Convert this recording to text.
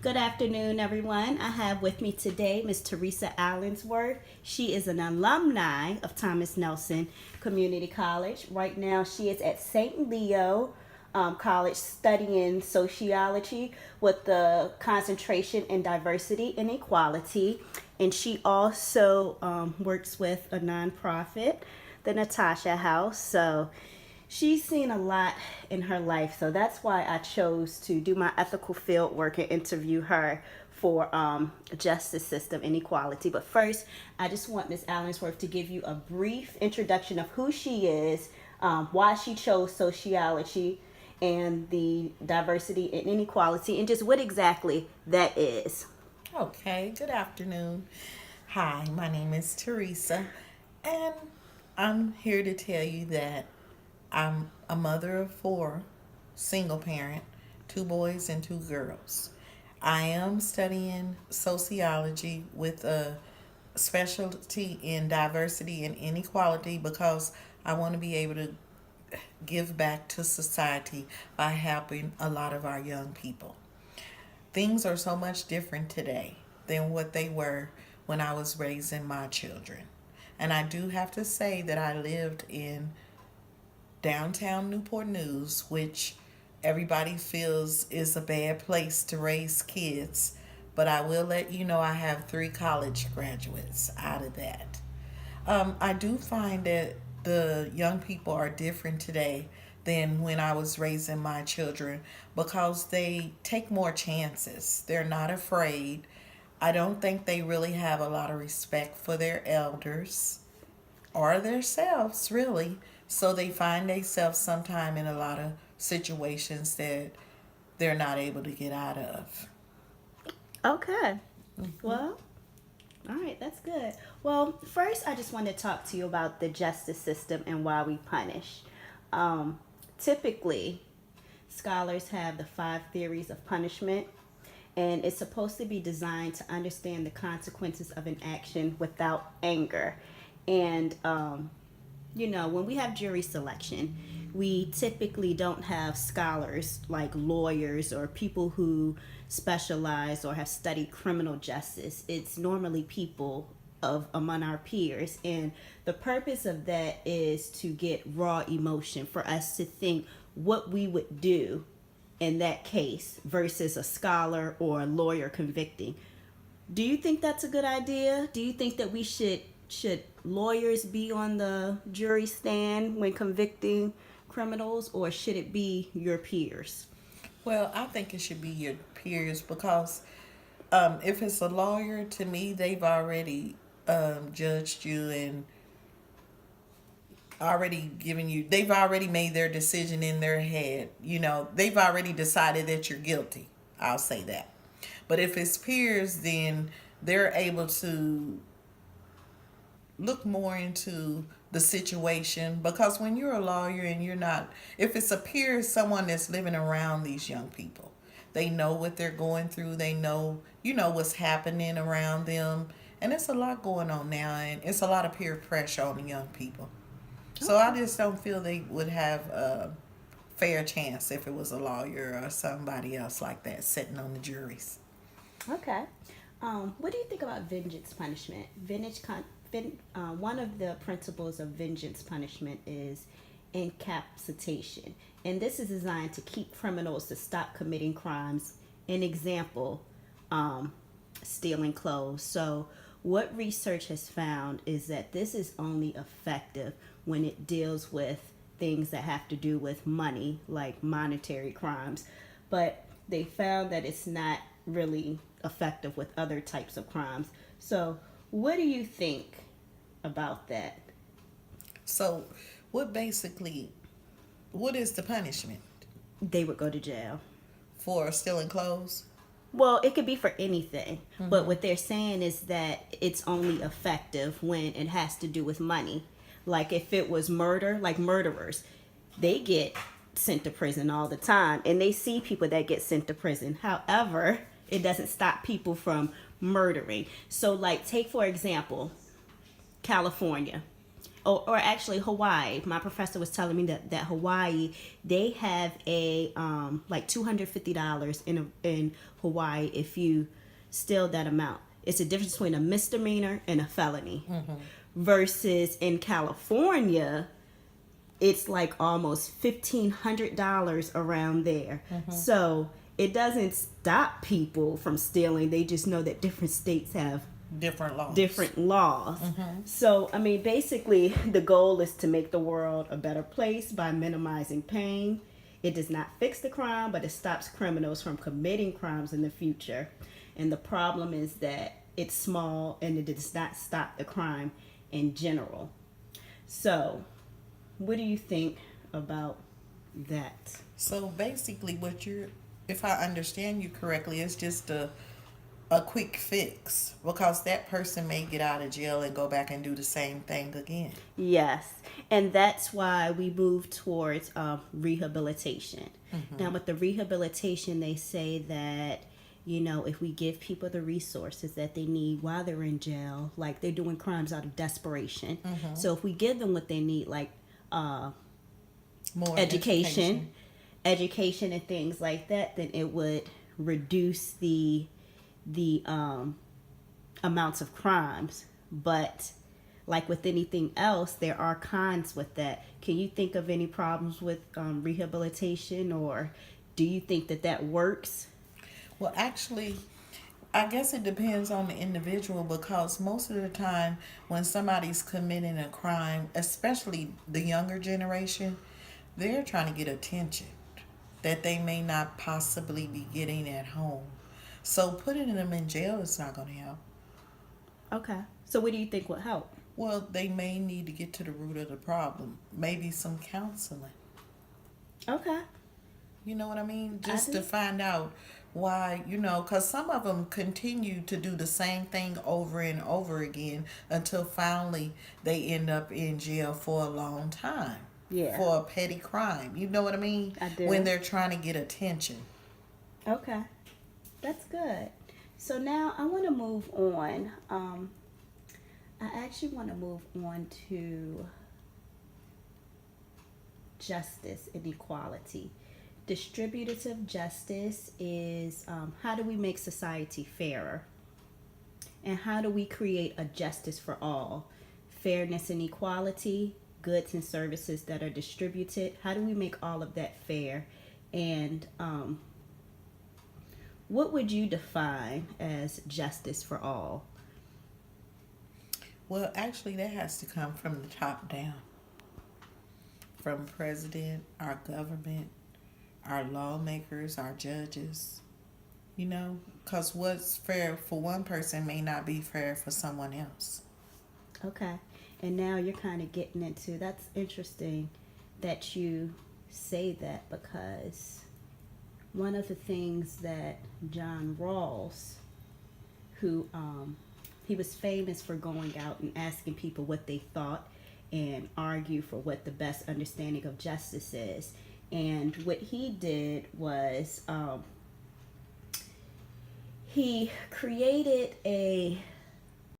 Good afternoon, everyone. I have with me today Miss Teresa Allensworth. She is an alumni of Thomas Nelson Community College. Right now, she is at St. Leo College studying sociology with the concentration in diversity and equality. And she also works with a nonprofit, the Natasha House. So she's seen a lot in her life, so that's why I chose to do my ethical field work and interview her for justice system inequality. But first, I just want Ms. Allensworth to give you a brief introduction of who she is, why she chose sociology and the diversity and inequality, and just what exactly that is. Okay, good afternoon. Hi, my name is Teresa, and I'm here to tell you that I'm a mother of four, single parent, two boys and two girls. I am studying sociology with a specialty in diversity and inequality because I want to be able to give back to society by helping a lot of our young people. Things are so much different today than what they were when I was raising my children. And I do have to say that I lived in downtown Newport News, which everybody feels is a bad place to raise kids. But I will let you know I have three college graduates out of that. I do find that the young people are different today than when I was raising my children because they take more chances. They're not afraid. I don't think they really have a lot of respect for their elders or themselves, really. So they find themselves sometime in a lot of situations that they're not able to get out of. Okay. Well, all right, that's good. Well, first, I just want to talk to you about the justice system and why we punish. Typically, scholars have the five theories of punishment, and it's supposed to be designed to understand the consequences of an action without anger. And when we have jury selection, we typically don't have scholars like lawyers or people who specialize or have studied criminal justice. It's normally people of among our peers, and the purpose of that is to get raw emotion for us to think what we would do in that case versus a scholar or a lawyer convicting. Do you think that's a good idea? Do you think that we should lawyers be on the jury stand when convicting criminals, or should it be your peers? Well, I think it should be your peers because if it's a lawyer, to me, they've already judged you and already given you, they've already made their decision in their head. They've already decided that you're guilty. I'll say that. But if it's peers, then they're able to look more into the situation because when you're a lawyer and you're not, if it's a peer, someone that's living around these young people, they know what they're going through, they know what's happening around them, and it's a lot going on now, and it's a lot of peer pressure on the young people. So I just don't feel they would have a fair chance if it was a lawyer or somebody else like that sitting on the juries. Okay. What do you think about vengeance punishment? One of the principles of vengeance punishment is incapacitation, and this is designed to keep criminals to stop committing crimes. An example, stealing clothes. So, what research has found is that this is only effective when it deals with things that have to do with money, like monetary crimes. But they found that it's not really effective with other types of crimes. So, what do you think about that? So, what basically, what is the punishment They would go to jail. for stealing clothes? Well, it could be for anything, but what they're saying is that it's only effective when it has to do with money. Like if it was murder, like murderers, they get sent to prison all the time, and they see people that get sent to prison. However, it doesn't stop people from murdering. So, like, take for example, California. or actually Hawaii. My professor was telling me that Hawaii, they have a like $250 in Hawaii if you steal that amount. It's a difference between a misdemeanor and a felony. Versus in California, it's like almost $1,500 around there. So it doesn't stop people from stealing. They just know that different states have different laws. So, I mean, basically, the goal is to make the world a better place by minimizing pain. It does not fix the crime, but it stops criminals from committing crimes in the future. And the problem is that it's small and it does not stop the crime in general. So, what do you think about that? So basically, if I understand you correctly, it's just a quick fix because that person may get out of jail and go back and do the same thing again. Yes, and that's why we move towards rehabilitation. Now, with the rehabilitation, they say that, you know, if we give people the resources that they need while they're in jail, like they're doing crimes out of desperation. So if we give them what they need, like More education and things like that, then it would reduce the amounts of crimes. But like with anything else, there are cons with that. Can you think of any problems with rehabilitation, or do you think that works? Well, actually, I guess it depends on the individual because most of the time when somebody's committing a crime, especially the younger generation, they're trying to get attention that they may not possibly be getting at home. So putting them in jail is not going to help. Okay. So what do you think would help? Well, they may need to get to the root of the problem. Maybe some counseling. Okay. You know what I mean? Just I to do. find out why, because some of them continue to do the same thing over and over again until finally they end up in jail for a long time. Yeah. For a petty crime. You know what I mean? I do. When they're trying to get attention. Okay. That's good. So now I want to move on. I actually want to move on to justice and equality. Distributive justice is how do we make society fairer? And how do we create a justice for all? Fairness and equality, goods and services that are distributed. How do we make all of that fair? And what would you define as justice for all? Well, actually, that has to come from the top down. From president, our government, our lawmakers, our judges. Because what's fair for one person may not be fair for someone else. Okay. And now you're kind of getting into, that's interesting that you say that, because one of the things that John Rawls, who he was famous for going out and asking people what they thought and argue for what the best understanding of justice is. And what he did was he created a